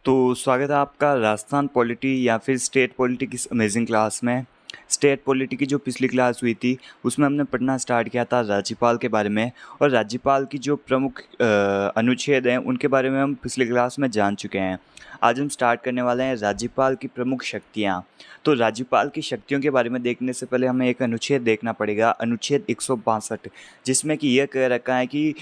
तो स्वागत है आपका राजस्थान पॉलिटी या फिर स्टेट पॉलिटी की इस अमेजिंग क्लास में। स्टेट पॉलिटी की जो पिछली क्लास हुई थी उसमें हमने पढ़ना स्टार्ट किया था राज्यपाल के बारे में, और राज्यपाल की जो प्रमुख अनुच्छेद हैं उनके बारे में हम पिछली क्लास में जान चुके हैं। आज हम स्टार्ट करने वाले हैं राज्यपाल की प्रमुख शक्तियाँ। तो राज्यपाल की शक्तियों के बारे में देखने से पहले हमें एक अनुच्छेद देखना पड़ेगा, अनुच्छेद 162, जिसमें कि यह कह रखा है कि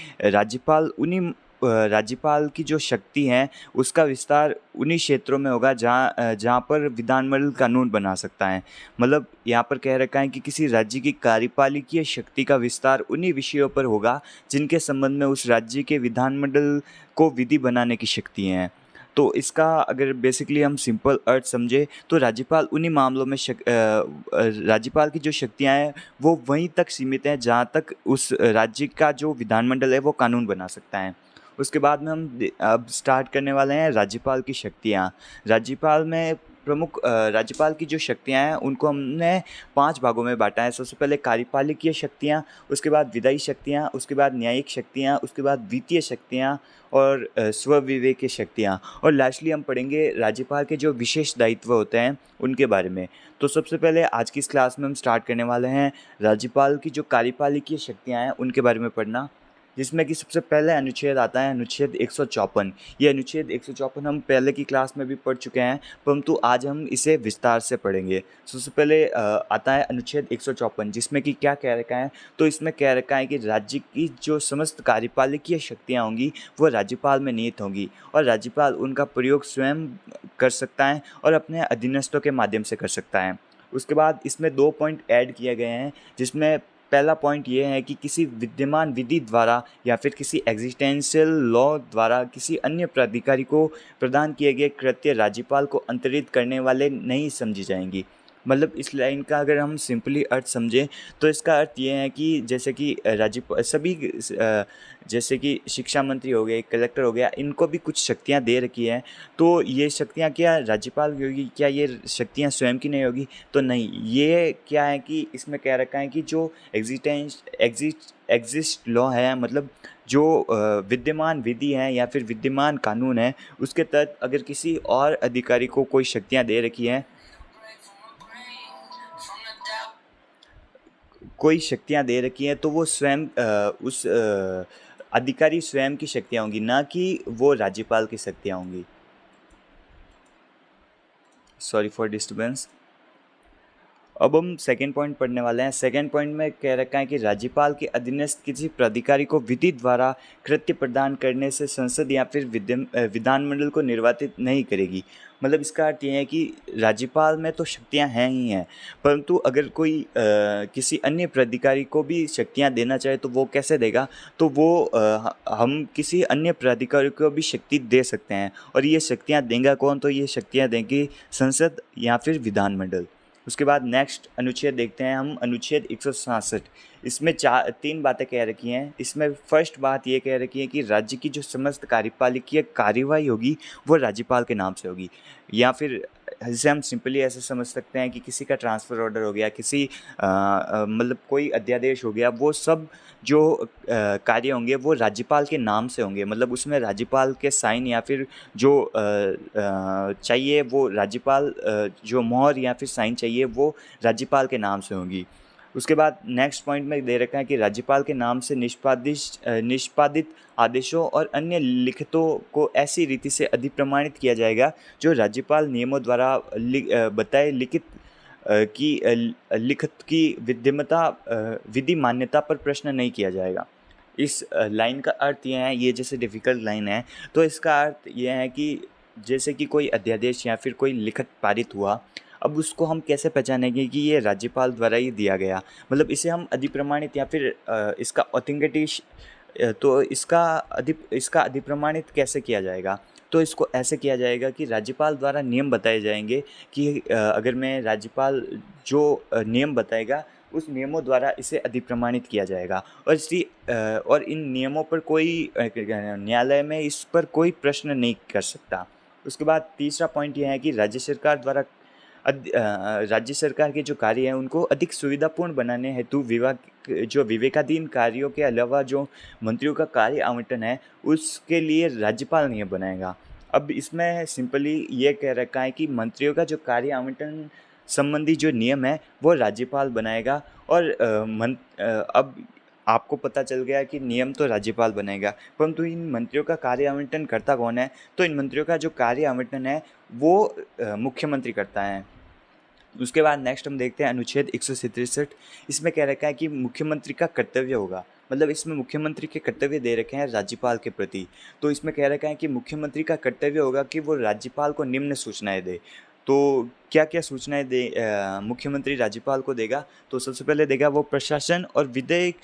राज्यपाल की जो शक्ति है उसका विस्तार उन्हीं क्षेत्रों में होगा जहाँ पर विधानमंडल कानून बना सकता है। मतलब यहाँ पर कह रखा है कि किसी राज्य की कार्यपालिकीय शक्ति का विस्तार उन्हीं विषयों पर होगा जिनके संबंध में उस राज्य के विधानमंडल को विधि बनाने की शक्ति है। तो इसका अगर बेसिकली हम सिंपल अर्थ समझे तो राज्यपाल उन्हीं मामलों में राज्यपाल की जो शक्तियाँ हैं वो वहीं तक सीमित हैं जहाँ तक उस राज्य का जो विधानमंडल है वो कानून बना सकता है। उसके बाद में हम अब स्टार्ट करने वाले हैं राज्यपाल की शक्तियाँ। राज्यपाल की जो शक्तियाँ हैं उनको हमने 5 भागों में बाँटा है। सबसे पहले कार्यपालिकीय शक्तियाँ, उसके बाद विधायी शक्तियाँ, उसके बाद न्यायिक शक्तियाँ, उसके बाद वित्तीय शक्तियाँ और स्वविवेकीय शक्तियाँ, और लास्टली हम पढ़ेंगे राज्यपाल के जो विशेष दायित्व होते हैं उनके बारे में। तो सबसे पहले आज की इस क्लास में हम स्टार्ट करने वाले हैं राज्यपाल की जो कार्यपालिकीय शक्तियाँ हैं उनके बारे में पढ़ना, जिसमें कि सबसे पहले अनुच्छेद आता है अनुच्छेद 154। ये अनुच्छेद 154 हम पहले की क्लास में भी पढ़ चुके हैं, परंतु आज हम इसे विस्तार से पढ़ेंगे। सबसे पहले आता है अनुच्छेद 154, जिसमें कि क्या कह रखा है, तो इसमें कह रखा है कि राज्य की जो समस्त कार्यपालिकीय शक्तियाँ होंगी वो राज्यपाल में निहित होंगी, और राज्यपाल उनका प्रयोग स्वयं कर सकता है और अपने अधीनस्थों के माध्यम से कर सकता है। उसके बाद इसमें 2 पॉइंट ऐड किए गए हैं, जिसमें पहला पॉइंट ये है कि किसी विद्यमान विधि द्वारा या फिर किसी एग्जिस्टेंशियल लॉ द्वारा किसी अन्य प्राधिकारी को प्रदान किए गए कृत्य राज्यपाल को अंतरित करने वाले नहीं समझी जाएंगी। मतलब इस लाइन का अगर हम सिंपली अर्थ समझें तो इसका अर्थ ये है कि जैसे कि जैसे कि शिक्षा मंत्री हो गए, कलेक्टर हो गया, इनको भी कुछ शक्तियाँ दे रखी हैं। तो ये शक्तियाँ क्या राज्यपाल की होगी? क्या ये शक्तियाँ स्वयं की नहीं होगी? तो नहीं, ये क्या है कि इसमें कह रखा है कि जो एग्जिस्ट लॉ है, मतलब जो विद्यमान विधि है या फिर विद्यमान कानून है, उसके तहत अगर किसी और अधिकारी को कोई शक्तियाँ दे रखी हैं, तो वो स्वयं उस अधिकारी स्वयं की शक्तियाँ होंगी, ना कि वो राज्यपाल की शक्तियाँ होंगी। Sorry for disturbance. अब हम सेकेंड पॉइंट पढ़ने वाले हैं। सेकेंड पॉइंट में कह रखा है कि राज्यपाल के अधीनस्थ किसी प्राधिकारी को विधि द्वारा कृत्य प्रदान करने से संसद या फिर विधानमंडल को निर्वाचित नहीं करेगी। मतलब इसका अर्थ यह है कि राज्यपाल में तो शक्तियां हैं ही हैं, परंतु अगर कोई किसी अन्य प्राधिकारी को भी शक्तियां देना चाहे तो वो कैसे देगा? तो वो हम किसी अन्य प्राधिकारी को भी शक्ति दे सकते हैं, और ये शक्तियां देंगे कौन? तो ये शक्तियां देंगी संसद या फिर विधानमंडल। उसके बाद नेक्स्ट अनुच्छेद देखते हैं हम, अनुच्छेद 167। इसमें 3 बातें कह रखी हैं। इसमें फर्स्ट बात ये कह रखी है कि राज्य की जो समस्त कार्यपालिकीय कार्यवाही होगी वो राज्यपाल के नाम से होगी, या फिर जिसे हम सिंपली ऐसे समझ सकते हैं कि किसी का ट्रांसफ़र ऑर्डर हो गया, किसी मतलब कोई अध्यादेश हो गया, वो सब जो कार्य होंगे वो राज्यपाल के नाम से होंगे। मतलब उसमें राज्यपाल के साइन या फिर जो चाहिए वो राज्यपाल जो मोहर या फिर साइन चाहिए वो राज्यपाल के नाम से होंगी। उसके बाद नेक्स्ट पॉइंट में दे रखा है कि राज्यपाल के नाम से निष्पादित आदेशों और अन्य लिखितों को ऐसी रीति से अधिप्रमाणित किया जाएगा जो राज्यपाल नियमों द्वारा बताए लिखित की विधि मान्यता पर प्रश्न नहीं किया जाएगा। इस लाइन का अर्थ यह है, ये जैसे डिफ़िकल्ट लाइन है, तो इसका अर्थ यह है कि जैसे कि कोई अध्यादेश या फिर कोई लिखित पारित हुआ, अब उसको हम कैसे पहचानेंगे कि ये राज्यपाल द्वारा ही दिया गया? मतलब इसे हम अधिप्रमाणित या फिर इसका तो इसका अधिप्रमाणित कैसे किया जाएगा? तो इसको ऐसे किया जाएगा कि राज्यपाल द्वारा नियम बताए जाएंगे कि अगर मैं राज्यपाल जो नियम बताएगा उस नियमों द्वारा इसे अधिप्रमाणित किया जाएगा, और इन नियमों पर कोई न्यायालय में इस पर कोई प्रश्न नहीं कर सकता। उसके बाद तीसरा पॉइंट यह है कि राज्य सरकार के जो कार्य हैं उनको अधिक सुविधापूर्ण बनाने हेतु विवेकाधीन कार्यों के अलावा जो मंत्रियों का कार्य आवंटन है उसके लिए राज्यपाल नियम बनाएगा। अब इसमें सिंपली ये कह रखा है कि मंत्रियों का जो कार्य आवंटन संबंधी जो नियम है वो राज्यपाल बनाएगा। और अब आपको पता चल गया कि नियम तो राज्यपाल बनाएगा, परंतु इन मंत्रियों का कार्य आवंटन करता कौन है? तो इन मंत्रियों का जो कार्य आवंटन है वो मुख्यमंत्री करता है। उसके बाद नेक्स्ट हम देखते हैं अनुच्छेद 163। इसमें कह रखा है कि मुख्यमंत्री का कर्तव्य होगा, मतलब इसमें मुख्यमंत्री के कर्तव्य दे रखे हैं राज्यपाल के प्रति। तो इसमें कह रखा है कि मुख्यमंत्री का कर्तव्य होगा कि वो राज्यपाल को निम्न सूचनाएं दे। तो क्या क्या सूचनाएं मुख्यमंत्री राज्यपाल को देगा? तो सबसे पहले देगा वो प्रशासन और विधेयक।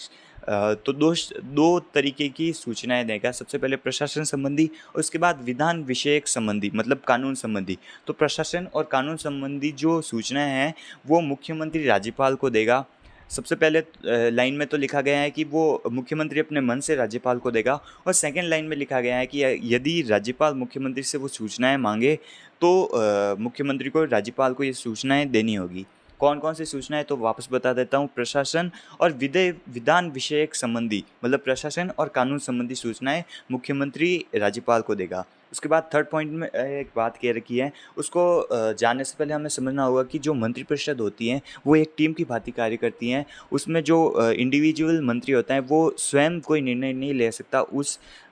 तो दो तरीके की सूचनाएं देगा। सबसे पहले प्रशासन संबंधी और उसके बाद विधान विषयक संबंधी, मतलब कानून संबंधी। तो प्रशासन और कानून संबंधी जो सूचनाएं हैं वो मुख्यमंत्री राज्यपाल को देगा। सबसे पहले लाइन में तो लिखा गया है कि वो मुख्यमंत्री अपने मन से राज्यपाल को देगा, और सेकंड लाइन में लिखा गया है कि यदि राज्यपाल मुख्यमंत्री से वो सूचनाएं मांगे तो मुख्यमंत्री को राज्यपाल को ये सूचनाएं देनी होगी। कौन कौन सी सूचनाएं, तो वापस बता देता हूँ। प्रशासन और विधान विषयक संबंधी, मतलब प्रशासन और कानून संबंधी सूचनाएं मुख्यमंत्री राज्यपाल को देगा। उसके बाद थर्ड पॉइंट में एक बात कह रखी है, उसको जानने से पहले हमें समझना होगा कि जो मंत्रिपरिषद होती है वो एक टीम की भांति कार्य करती हैं। उसमें जो इंडिविजुअल मंत्री होता है वो स्वयं कोई निर्णय नहीं ले सकता।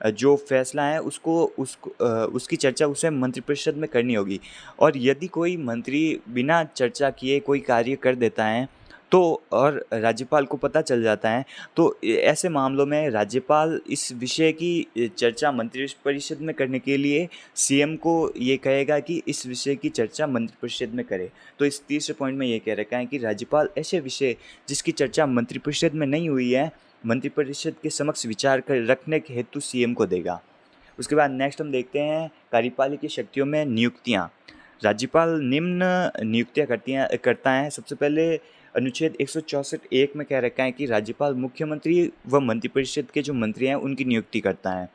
जो फैसला है उसकी चर्चा उसे मंत्रिपरिषद में करनी होगी। और यदि कोई मंत्री बिना चर्चा किए कोई कार्य कर देता है तो और राज्यपाल को पता चल जाता है, तो ऐसे मामलों में राज्यपाल इस विषय की चर्चा मंत्रिपरिषद में करने के लिए सीएम को ये कहेगा कि इस विषय की चर्चा मंत्रिपरिषद में करे। तो इस तीसरे पॉइंट में ये कह रखा है कि राज्यपाल ऐसे विषय जिसकी चर्चा मंत्रिपरिषद में नहीं हुई है मंत्रिपरिषद के समक्ष विचार कर रखने के हेतु सीएम को देगा। उसके बाद नेक्स्ट हम देखते हैं कार्यपालिका शक्तियों में नियुक्तियाँ। राज्यपाल निम्न नियुक्तियाँ करता है। सबसे पहले अनुच्छेद 164(1) में कह रखा है कि राज्यपाल मुख्यमंत्री व मंत्रिपरिषद के जो मंत्री हैं उनकी नियुक्ति करता है।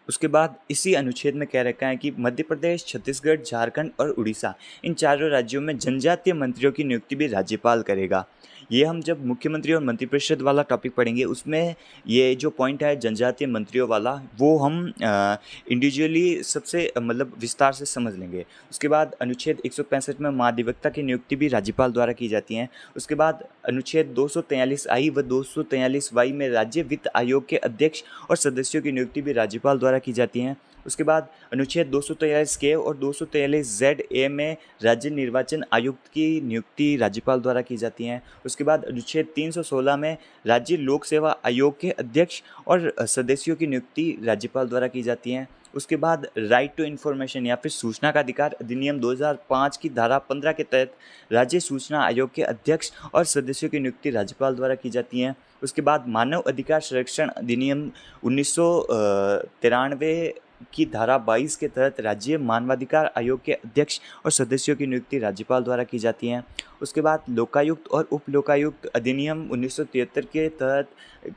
उसके बाद इसी अनुच्छेद में कह रखा है कि मध्य प्रदेश, छत्तीसगढ़, झारखंड और उड़ीसा, इन चारों राज्यों में जनजातीय मंत्रियों की नियुक्ति भी राज्यपाल करेगा। ये हम जब मुख्यमंत्री और मंत्रिपरिषद वाला टॉपिक पढ़ेंगे उसमें ये जो पॉइंट है जनजातीय मंत्रियों वाला वो हम इंडिविजुअली सबसे मतलब विस्तार से समझ लेंगे। उसके बाद अनुच्छेद 165 में महाधिवक्ता की नियुक्ति भी राज्यपाल द्वारा की जाती है। उसके बाद अनुच्छेद 243(i) व 243(y) में राज्य वित्त आयोग के अध्यक्ष और सदस्यों की नियुक्ति भी राज्यपाल द्वारा की जाती हैं। उसके बाद अनुच्छेद 243(k) और 243(z)(a) में राज्य निर्वाचन आयुक्त की नियुक्ति राज्यपाल द्वारा की जाती हैं। उसके बाद अनुच्छेद 316 में राज्य लोक सेवा आयोग के अध्यक्ष और सदस्यों की नियुक्ति राज्यपाल द्वारा की जाती हैं। उसके बाद राइट टू इन्फॉर्मेशन या फिर सूचना का अधिकार अधिनियम 2005 की धारा 15 के तहत राज्य सूचना आयोग के अध्यक्ष और सदस्यों की नियुक्ति राज्यपाल द्वारा की जाती हैं। उसके बाद मानव अधिकार संरक्षण अधिनियम 1993 की धारा 22 के तहत राज्य मानवाधिकार आयोग के अध्यक्ष और सदस्यों की नियुक्ति राज्यपाल द्वारा की जाती है। उसके बाद लोकायुक्त और उप लोकायुक्त अधिनियम 1973 के तहत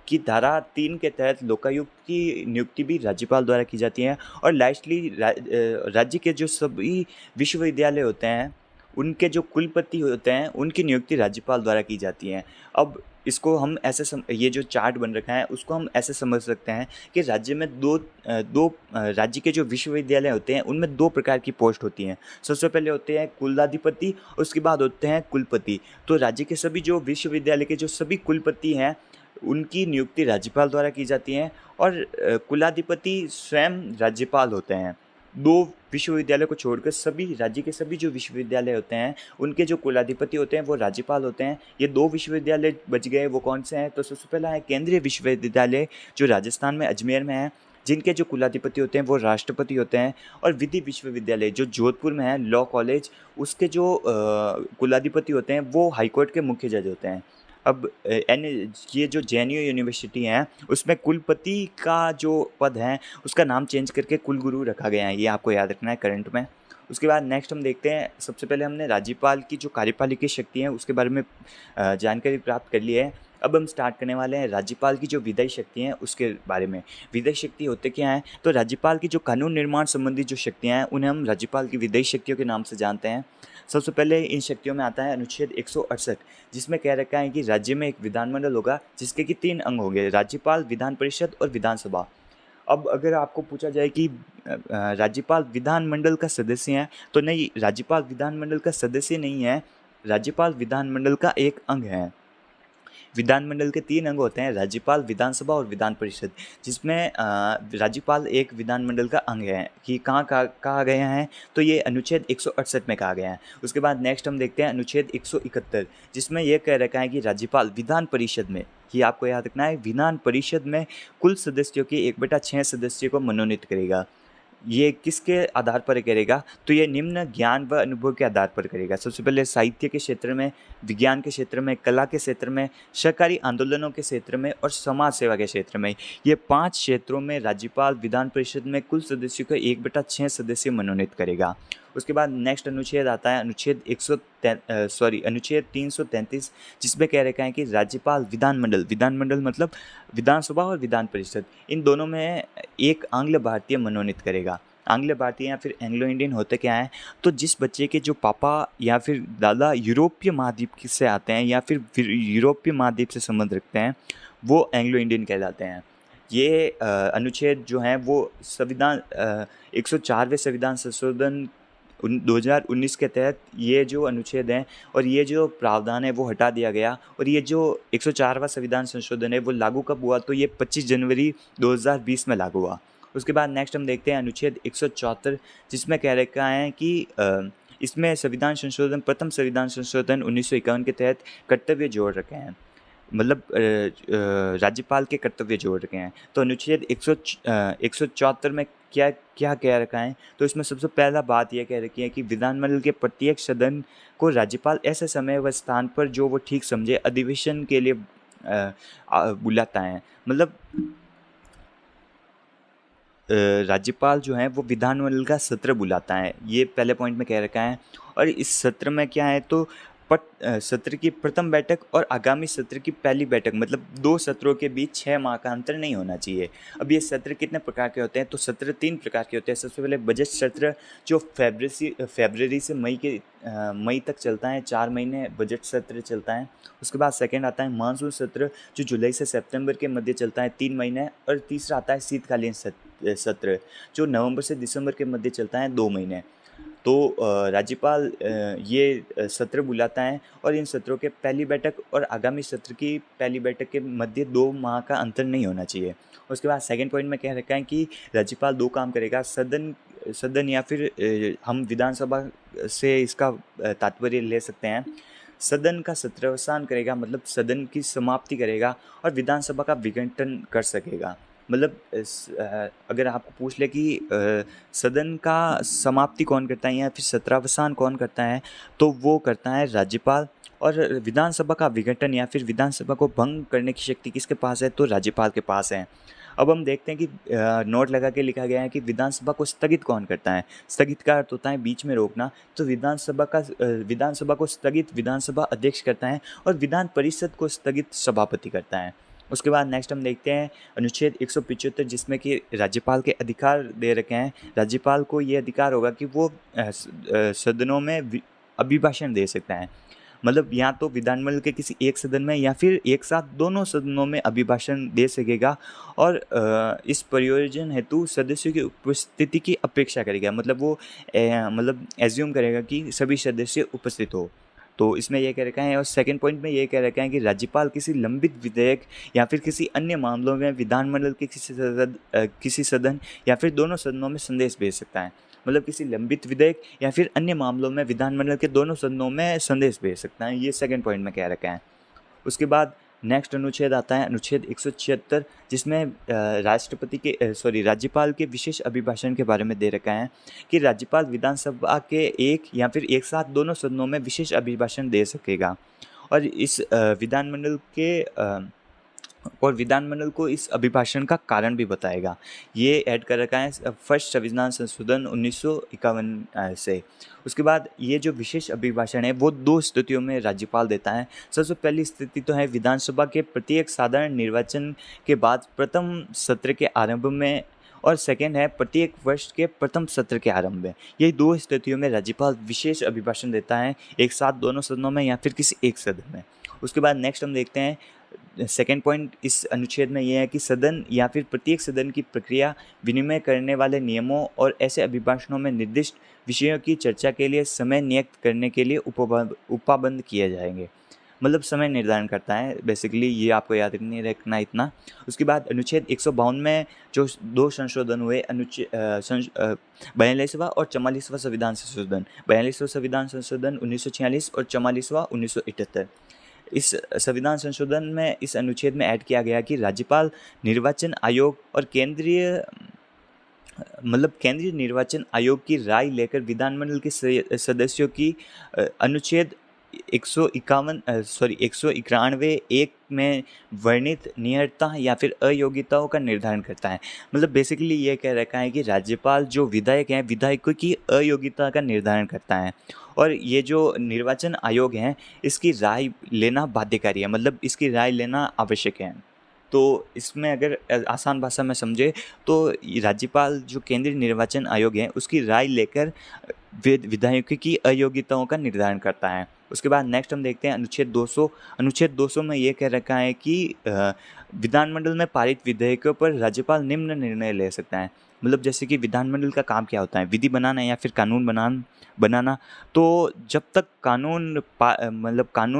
की धारा 3 के तहत लोकायुक्त की नियुक्ति भी राज्यपाल द्वारा की जाती है। और लास्टली राज्य के जो सभी विश्वविद्यालय होते हैं उनके जो कुलपति होते हैं उनकी नियुक्ति राज्यपाल द्वारा की जाती है। अब इसको हम ये जो चार्ट बन रखा है उसको हम ऐसे समझ सकते हैं कि राज्य में दो राज्य के जो विश्वविद्यालय होते हैं उनमें दो प्रकार की पोस्ट होती हैं। सबसे पहले होते हैं कुलाधिपति, उसके बाद होते हैं कुलपति। तो राज्य के सभी जो विश्वविद्यालय के जो सभी कुलपति हैं उनकी नियुक्ति राज्यपाल द्वारा की जाती है। और कुलाधिपति स्वयं राज्यपाल होते हैं। दो विश्वविद्यालय को छोड़कर सभी राज्य के सभी जो विश्वविद्यालय होते हैं उनके जो कुलाधिपति होते हैं वो राज्यपाल होते हैं। ये दो विश्वविद्यालय बच गए, वो कौन से हैं? तो सबसे पहला है केंद्रीय विश्वविद्यालय जो राजस्थान में अजमेर में है, जिनके जो कुलाधिपति होते हैं वो राष्ट्रपति होते हैं। और विधि विश्वविद्यालय जो जोधपुर में है, लॉ कॉलेज, उसके जो कुलाधिपति होते हैं वो हाईकोर्ट के मुख्य जज होते हैं। अब ये जो JNU यूनिवर्सिटी है उसमें कुलपति का जो पद है उसका नाम चेंज करके कुलगुरु रखा गया है, ये आपको याद रखना है करंट में। उसके बाद नेक्स्ट हम देखते हैं, सबसे पहले हमने राज्यपाल की जो कार्यपालिका शक्ति है उसके बारे में जानकारी प्राप्त कर ली है। अब हम स्टार्ट करने वाले हैं राज्यपाल की जो विधायी शक्ति हैं उसके बारे में। विधायी शक्ति होते क्या हैं? तो राज्यपाल की जो कानून निर्माण संबंधी जो शक्तियाँ हैं उन्हें हम राज्यपाल की विधायी शक्तियों के नाम से जानते हैं। सबसे पहले इन शक्तियों में आता है अनुच्छेद 168, जिसमें कह रखा है कि राज्य में एक विधानमंडल होगा जिसके कि 3 अंग होंगे, राज्यपाल, विधान परिषद और विधानसभा। अब अगर आपको पूछा जाए कि राज्यपाल विधानमंडल का सदस्य हैं, तो नहीं, राज्यपाल विधानमंडल का सदस्य नहीं है, राज्यपाल विधानमंडल का एक अंग है। विधानमंडल के 3 अंग होते हैं, राज्यपाल, विधानसभा और विधान परिषद, जिसमें राज्यपाल एक विधानमंडल का अंग है। कि कहाँ कहा गया है, तो ये अनुच्छेद 168 में कहा गया है। उसके बाद नेक्स्ट हम देखते हैं अनुच्छेद 171, जिसमें यह कह रखा है कि राज्यपाल विधान परिषद में, ये आपको याद रखना है, विधान परिषद में कुल सदस्यों के 1/6 सदस्यों को मनोनीत करेगा। ये किसके आधार पर करेगा, तो ये निम्न ज्ञान व अनुभव के आधार पर करेगा। सबसे पहले साहित्य के क्षेत्र में, विज्ञान के क्षेत्र में, कला के क्षेत्र में, सहकारी आंदोलनों के क्षेत्र में और समाज सेवा के क्षेत्र में, ये 5 क्षेत्रों में राज्यपाल विधान परिषद में कुल सदस्यों को 1/6 सदस्य मनोनीत करेगा। उसके बाद नेक्स्ट अनुच्छेद आता है अनुच्छेद अनुच्छेद 333, जिसमें कह रखा है कि राज्यपाल विधानमंडल मतलब विधानसभा और विधान परिषद, इन दोनों में एक आंग्ल भारतीय मनोनीत करेगा। आंग्ल भारतीय या फिर एंग्लो इंडियन होते क्या है, तो जिस बच्चे के जो पापा या फिर दादा यूरोपीय महाद्वीप से आते हैं या फिर यूरोपीय महाद्वीप से संबंध रखते हैं, वो एंग्लो इंडियन कहलाते हैं। ये अनुच्छेद जो हैं वो संविधान 104वें संविधान संशोधन 2019 के तहत ये जो अनुच्छेद हैं और ये जो प्रावधान है वो हटा दिया गया, और ये जो 104वां संविधान संशोधन है वो लागू कब हुआ, तो ये 25 जनवरी 2020 में लागू हुआ। उसके बाद नेक्स्ट हम देखते हैं अनुच्छेद 174, जिसमें कह रखा है कि इसमें प्रथम संविधान संशोधन 1951 के तहत कर्तव्य जोड़ रखे हैं, मतलब राज्यपाल के कर्तव्य जोड़ रखे हैं। तो अनुच्छेद 174 में क्या क्या कह रखा है, तो इसमें सबसे पहला बात यह कह रखी है कि विधानमंडल के प्रत्येक सदन को राज्यपाल ऐसे समय व स्थान पर जो वो ठीक समझे अधिवेशन के लिए बुलाता है। मतलब राज्यपाल जो है वो विधानमंडल का सत्र बुलाता है, ये पहले पॉइंट में कह रखा है। और इस सत्र में क्या है, तो सत्र की प्रथम बैठक और आगामी सत्र की पहली बैठक, मतलब 2 सत्रों के बीच 6 माह का अंतर नहीं होना चाहिए। अब ये सत्र कितने प्रकार के होते हैं, तो सत्र 3 प्रकार के होते हैं। सबसे पहले बजट सत्र, जो फरवरी से मई तक चलता है, 4 महीने बजट सत्र चलता है। उसके बाद सेकंड आता है मानसून सत्र, जो जुलाई से सितंबर के मध्य चलता है, 3 महीने। और तीसरा आता है शीतकालीन सत्र, जो नवंबर से दिसंबर के मध्य चलता है, 2 महीने। तो राज्यपाल ये सत्र बुलाता है, और इन सत्रों के पहली बैठक और आगामी सत्र की पहली बैठक के मध्य 2 माह का अंतर नहीं होना चाहिए। उसके बाद सेकंड पॉइंट में कह रखा है कि राज्यपाल 2 काम करेगा, सदन या फिर हम विधानसभा से इसका तात्पर्य ले सकते हैं। सदन का सत्रावसान करेगा, मतलब सदन की समाप्ति करेगा, और विधानसभा का विघटन कर सकेगा। मतलब अगर आपको पूछ ले कि सदन का समाप्ति कौन करता है या फिर सत्रावसान कौन करता है, तो वो करता है राज्यपाल। और विधानसभा का विघटन या फिर विधानसभा को भंग करने की शक्ति किसके पास है, तो राज्यपाल के पास है। अब हम देखते हैं कि नोट लगा के लिखा गया है कि विधानसभा को स्थगित कौन करता है। स्थगित का अर्थ होता है बीच में रोकना, तो विधानसभा को स्थगित विधानसभा अध्यक्ष करता है, और विधान परिषद को स्थगित सभापति करता है। उसके बाद नेक्स्ट हम देखते हैं अनुच्छेद 175, जिसमें कि राज्यपाल के अधिकार दे रखे हैं। राज्यपाल को ये अधिकार होगा कि वो सदनों में अभिभाषण दे सकता है, मतलब या तो विधानमंडल के किसी एक सदन में या फिर एक साथ दोनों सदनों में अभिभाषण दे सकेगा। और इस प्रयोजन हेतु सदस्यों की उपस्थिति की अपेक्षा करेगा, मतलब वो मतलब एज्यूम करेगा कि सभी सदस्य उपस्थित हो। तो इसमें यह कह रखा है। और सेकंड पॉइंट में ये कह रखा है कि राज्यपाल किसी लंबित विधेयक या फिर किसी अन्य मामलों में विधानमंडल के किसी सदन या फिर दोनों सदनों में संदेश भेज सकता है, मतलब किसी लंबित विधेयक या फिर अन्य मामलों में विधानमंडल के दोनों सदनों में संदेश भेज सकता है, ये सेकंड पॉइंट में कह रखा है। उसके बाद नेक्स्ट अनुच्छेद आता है अनुच्छेद 176, जिसमें राज्यपाल के विशेष अभिभाषण के बारे में दे रखा है कि राज्यपाल विधानसभा के एक या फिर एक साथ दोनों सदनों में विशेष अभिभाषण दे सकेगा, और इस विधानमंडल को इस अभिभाषण का कारण भी बताएगा। ये ऐड कर रखा है फर्स्ट संविधान संशोधन 1951 से। उसके बाद ये जो विशेष अभिभाषण है वो 2 स्थितियों में राज्यपाल देता है। सबसे पहली स्थिति तो है विधानसभा के प्रत्येक साधारण निर्वाचन के बाद प्रथम सत्र के आरंभ में, और सेकेंड है प्रत्येक वर्ष के प्रथम सत्र के आरंभ में। यही 2 स्थितियों में राज्यपाल विशेष अभिभाषण देता है, एक साथ दोनों सदनों में या फिर किसी एक सदन में। उसके बाद नेक्स्ट हम देखते हैं सेकंड पॉइंट इस अनुच्छेद में ये है कि सदन या फिर प्रत्येक सदन की प्रक्रिया विनिमय करने वाले नियमों और ऐसे अभिभाषणों में निर्दिष्ट विषयों की चर्चा के लिए समय नियुक्त करने के लिए उपाबंध किए जाएंगे। मतलब समय निर्धारण करता है बेसिकली, ये आपको याद नहीं रखना इतना। उसके बाद अनुच्छेद 152 में जो 2 संशोधन हुए, 42वां और 44वां संविधान संशोधन, 42वां संविधान संशोधन 1946 और 44वां 1978। इस संविधान संशोधन में इस अनुच्छेद में ऐड किया गया कि राज्यपाल, निर्वाचन आयोग और केंद्रीय निर्वाचन आयोग की राय लेकर विधानमंडल के सदस्यों की अनुच्छेद 191 में वर्णित नियर्ता या फिर अयोग्यताओं का निर्धारण करता है। मतलब बेसिकली ये कह रखा है कि राज्यपाल जो विधायक हैं, विधायकों की अयोग्यता का निर्धारण करता है। और ये जो निर्वाचन आयोग है, इसकी राय लेना बाध्यकारी है, मतलब इसकी राय लेना आवश्यक है। तो इसमें अगर आसान भाषा में समझे तो राज्यपाल जो केंद्रीय निर्वाचन आयोग है, उसकी राय लेकर विधायकों की अयोग्यताओं का निर्धारण करता है। उसके बाद नेक्स्ट हम देखते हैं अनुच्छेद 200। अनुच्छेद 200 में ये कह रखा है कि विधानमंडल में पारित विधेयकों पर राज्यपाल निम्न निर्णय ले सकता है। मतलब जैसे कि विधानमंडल का काम क्या होता है, विधि बनाना या फिर कानून बनाना। तो जब तक कानून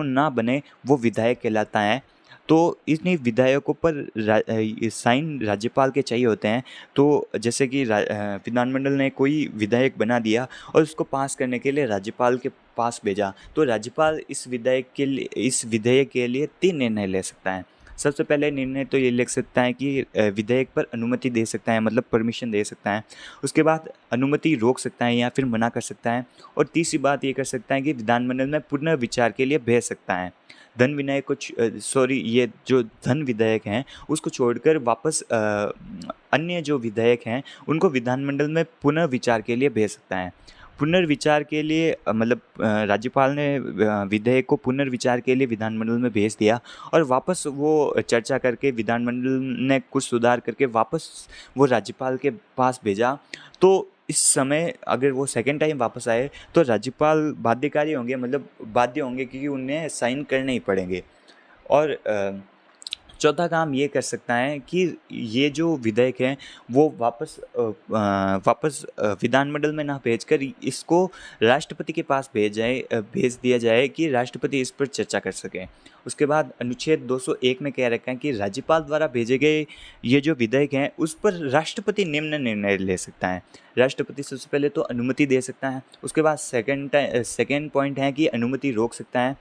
ना बने वो विधायक कहलाता है। तो इन्हीं विधायकों पर साइन राज्यपाल के चाहिए होते हैं। तो जैसे कि विधानमंडल ने कोई विधेयक बना दिया और उसको पास करने के लिए राज्यपाल के पास भेजा, तो राज्यपाल इस विधेयक के लिए 3 निर्णय ले सकता है। सबसे पहले निर्णय तो ये ले सकता है कि विधेयक पर अनुमति दे सकता है, मतलब परमिशन दे सकता है। उसके बाद अनुमति रोक सकता है या फिर मना कर सकता है। और तीसरी बात ये कर सकता है कि विधानमंडल में पुनर्विचार के लिए भेज सकता है। ये जो धन विधेयक हैं उसको छोड़कर वापस अन्य जो विधेयक हैं उनको विधानमंडल में पुनर्विचार के लिए भेज सकता है। पुनर्विचार के लिए राज्यपाल ने विधेयक को पुनर्विचार के लिए विधानमंडल में भेज दिया और वापस वो चर्चा करके विधानमंडल ने कुछ सुधार करके वापस वो राज्यपाल के पास भेजा। तो इस समय अगर वो सेकेंड टाइम वापस आए तो राज्यपाल बाध्यकारी होंगे, मतलब बाध्य होंगे, क्योंकि उन्हें साइन करने ही पड़ेंगे। और चौथा काम ये कर सकता है कि ये जो विधेयक हैं वो वापस विधानमंडल में ना भेजकर इसको राष्ट्रपति के पास भेज दिया जाए कि राष्ट्रपति इस पर चर्चा कर सकें। उसके बाद अनुच्छेद 201 में कह रखा है कि राज्यपाल द्वारा भेजे गए ये जो विधेयक हैं उस पर राष्ट्रपति निम्न निर्णय ले सकता है। राष्ट्रपति सबसे पहले तो अनुमति दे सकता है। उसके बाद सेकेंड पॉइंट है कि अनुमति रोक सकता है।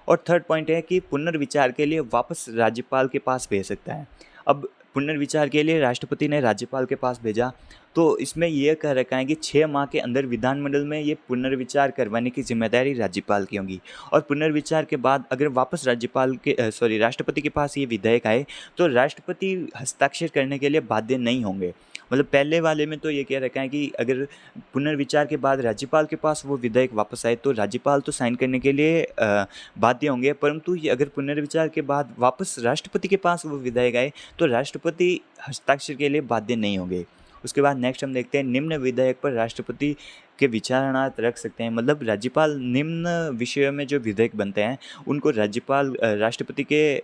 और थर्ड पॉइंट है कि पुनर्विचार के लिए वापस राज्यपाल के पास भेज सकता है। अब पुनर्विचार के लिए राष्ट्रपति ने राज्यपाल के पास भेजा, तो इसमें यह कह रखा है कि 6 माह के अंदर विधानमंडल में ये पुनर्विचार करवाने की जिम्मेदारी राज्यपाल की होगी। और पुनर्विचार के बाद अगर वापस राष्ट्रपति के पास ये विधेयक आए तो राष्ट्रपति हस्ताक्षर करने के लिए बाध्य नहीं होंगे। मतलब पहले वाले में तो ये कह रखा है कि अगर पुनर्विचार के बाद राज्यपाल के पास वो विधेयक वापस आए तो राज्यपाल तो साइन करने के लिए बाध्य होंगे, परंतु ये अगर पुनर्विचार के बाद वापस राष्ट्रपति के पास वो विधेयक आए तो राष्ट्रपति हस्ताक्षर के लिए बाध्य नहीं होंगे। उसके बाद नेक्स्ट हम देखते हैं निम्न विधेयक पर राष्ट्रपति के विचारणार्थ रख सकते हैं। मतलब राज्यपाल निम्न विषयों में जो विधेयक बनते हैं उनको राष्ट्रपति के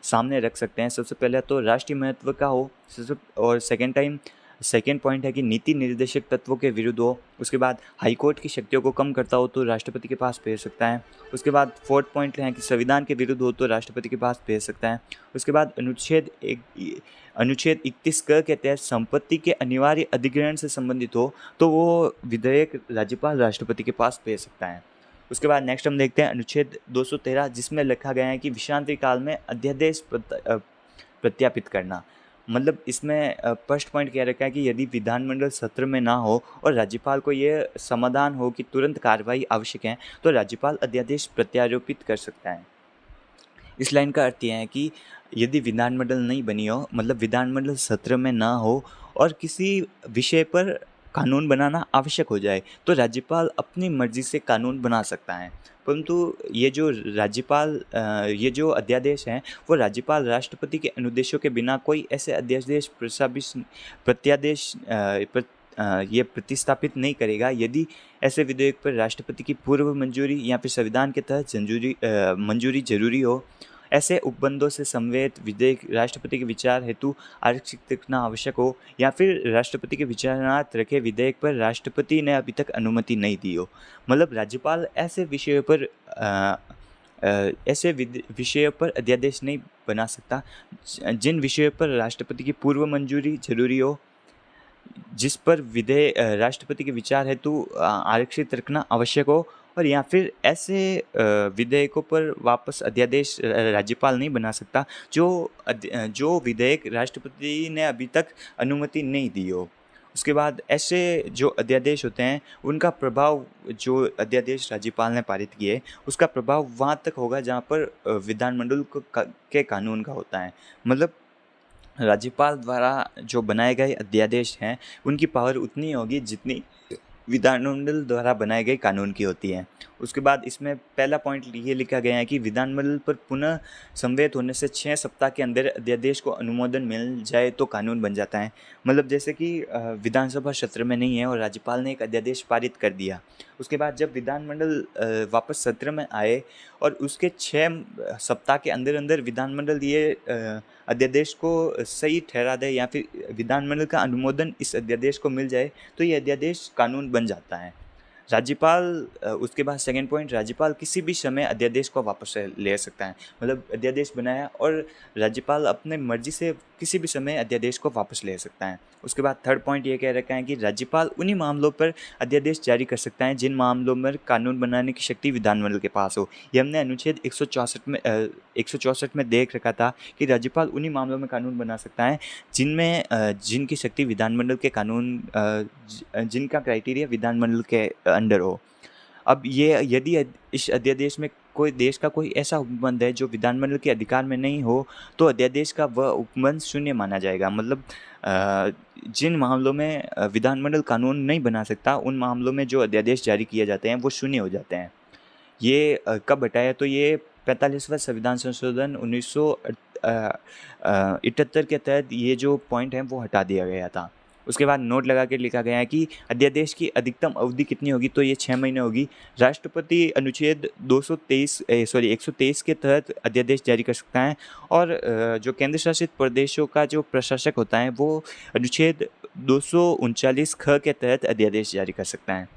सामने रख सकते हैं। सबसे पहले तो राष्ट्रीय महत्व का हो, और सेकेंड पॉइंट है कि नीति निर्देशक तत्वों के विरुद्ध हो। उसके बाद हाईकोर्ट की शक्तियों को कम करता हो तो राष्ट्रपति के पास भेज सकता है। उसके बाद फोर्थ पॉइंट है कि संविधान के विरुद्ध हो तो राष्ट्रपति के पास भेज सकता है। उसके बाद अनुच्छेद 31 क के तहत संपत्ति के अनिवार्य अधिग्रहण से संबंधित हो तो वो विधेयक राज्यपाल राष्ट्रपति के पास भेज सकता है। उसके बाद नेक्स्ट हम देखते हैं अनुच्छेद 213, जिसमें लिखा गया है कि विश्रांति काल में अध्यादेश प्रत्यापित करना। मतलब इसमें फर्स्ट पॉइंट कह रखा है कि यदि विधानमंडल सत्र में ना हो और राज्यपाल को ये समाधान हो कि तुरंत कार्रवाई आवश्यक है तो राज्यपाल अध्यादेश प्रत्यारोपित कर सकता है। इस लाइन का अर्थ यह है कि यदि विधानमंडल नहीं बनी हो, मतलब विधानमंडल सत्र में ना हो और किसी विषय पर कानून बनाना आवश्यक हो जाए तो राज्यपाल अपनी मर्जी से कानून बना सकता है। परंतु ये जो अध्यादेश हैं वो राज्यपाल राष्ट्रपति के अनुदेशों के बिना कोई ऐसे अध्यादेश ये प्रतिस्थापित नहीं करेगा यदि ऐसे विधेयक पर राष्ट्रपति की पूर्व मंजूरी या फिर संविधान के तहत मंजूरी जरूरी हो। ऐसे उपबंधों से संवेद विधेयक राष्ट्रपति के विचार हेतु आरक्षित रखना आवश्यक हो, या फिर राष्ट्रपति के विचारार्थ रखे विधेयक पर राष्ट्रपति ने अभी तक अनुमति नहीं दी हो। मतलब राज्यपाल ऐसे विषयों पर विषयों पर अध्यादेश नहीं बना सकता जिन विषयों पर राष्ट्रपति की पूर्व मंजूरी जरूरी हो, जिस पर राष्ट्रपति के विचार हेतु आरक्षित रखना आवश्यक हो, और या फिर ऐसे विधेयकों पर वापस अध्यादेश राज्यपाल नहीं बना सकता जो विधेयक राष्ट्रपति ने अभी तक अनुमति नहीं दी हो। उसके बाद ऐसे जो अध्यादेश होते हैं उनका प्रभाव, जो अध्यादेश राज्यपाल ने पारित किए उसका प्रभाव वहाँ तक होगा जहाँ पर विधानमंडल के कानून का होता है। मतलब राज्यपाल द्वारा जो बनाए गए अध्यादेश हैं उनकी पावर उतनी होगी जितनी विधानमंडल द्वारा बनाए गए कानून की होती है। उसके बाद इसमें पहला पॉइंट ये लिखा गया है कि विधानमंडल पर पुनः संवेद होने से 6 सप्ताह के अंदर अध्यादेश को अनुमोदन मिल जाए तो कानून बन जाता है। मतलब जैसे कि विधानसभा सत्र में नहीं है और राज्यपाल ने एक अध्यादेश पारित कर दिया, उसके बाद जब विधानमंडल वापस सत्र में आए और उसके 6 सप्ताह के अंदर अंदर विधानमंडल ये अध्यादेश को सही ठहरा दे या फिर विधानमंडल का अनुमोदन इस अध्यादेश को मिल जाए तो ये अध्यादेश कानून बन जाता है। राज्यपाल उसके बाद सेकंड पॉइंट, राज्यपाल किसी भी समय अध्यादेश को वापस ले सकता है। मतलब अध्यादेश बनाया और राज्यपाल अपने मर्जी से किसी भी समय अध्यादेश को वापस ले सकता है। उसके बाद थर्ड पॉइंट ये कह रखा है कि राज्यपाल उन्हीं मामलों पर अध्यादेश जारी कर सकता है जिन मामलों में कानून बनाने की शक्ति विधानमंडल के पास हो। ये हमने अनुच्छेद 164 में देख रखा था कि राज्यपाल उन्हीं मामलों में कानून बना सकता है जिनकी शक्ति विधानमंडल के कानून जिनका क्राइटेरिया विधानमंडल के अंडर हो। अब ये यदि इस अध्यादेश में कोई देश का कोई ऐसा उपबंध है जो विधानमंडल के अधिकार में नहीं हो तो अध्यादेश का वह उपबंध शून्य माना जाएगा। मतलब जिन मामलों में विधानमंडल कानून नहीं बना सकता उन मामलों में जो अध्यादेश जारी किए जाते हैं वो शून्य हो जाते हैं। ये कब हटाया, तो ये 45वां संविधान संशोधन 1978 के तहत ये जो पॉइंट है वो हटा दिया गया था। उसके बाद नोट लगा के लिखा गया है कि अध्यादेश की अधिकतम अवधि कितनी होगी, तो ये 6 महीने होगी। राष्ट्रपति अनुच्छेद 123 के तहत अध्यादेश जारी कर सकता है और जो केंद्र शासित प्रदेशों का जो प्रशासक होता है वो अनुच्छेद 239 ख के तहत अध्यादेश जारी कर सकता है।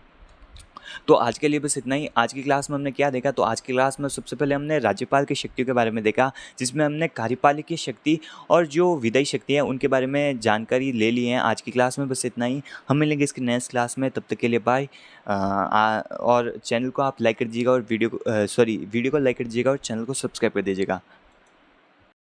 तो आज के लिए बस इतना ही। आज की क्लास में हमने क्या देखा, तो आज की क्लास में सबसे पहले हमने राज्यपाल की शक्तियों के बारे में देखा, जिसमें हमने कार्यपालिकीय शक्ति और जो विधायी शक्ति है उनके बारे में जानकारी ले ली है। आज की क्लास में बस इतना ही। हम मिलेंगे इसकी नेक्स्ट क्लास में, तब तक के लिए बाय। और चैनल को आप लाइक कर दीजिएगा और वीडियो को लाइक कर दीजिएगा और चैनल को सब्सक्राइब कर दीजिएगा।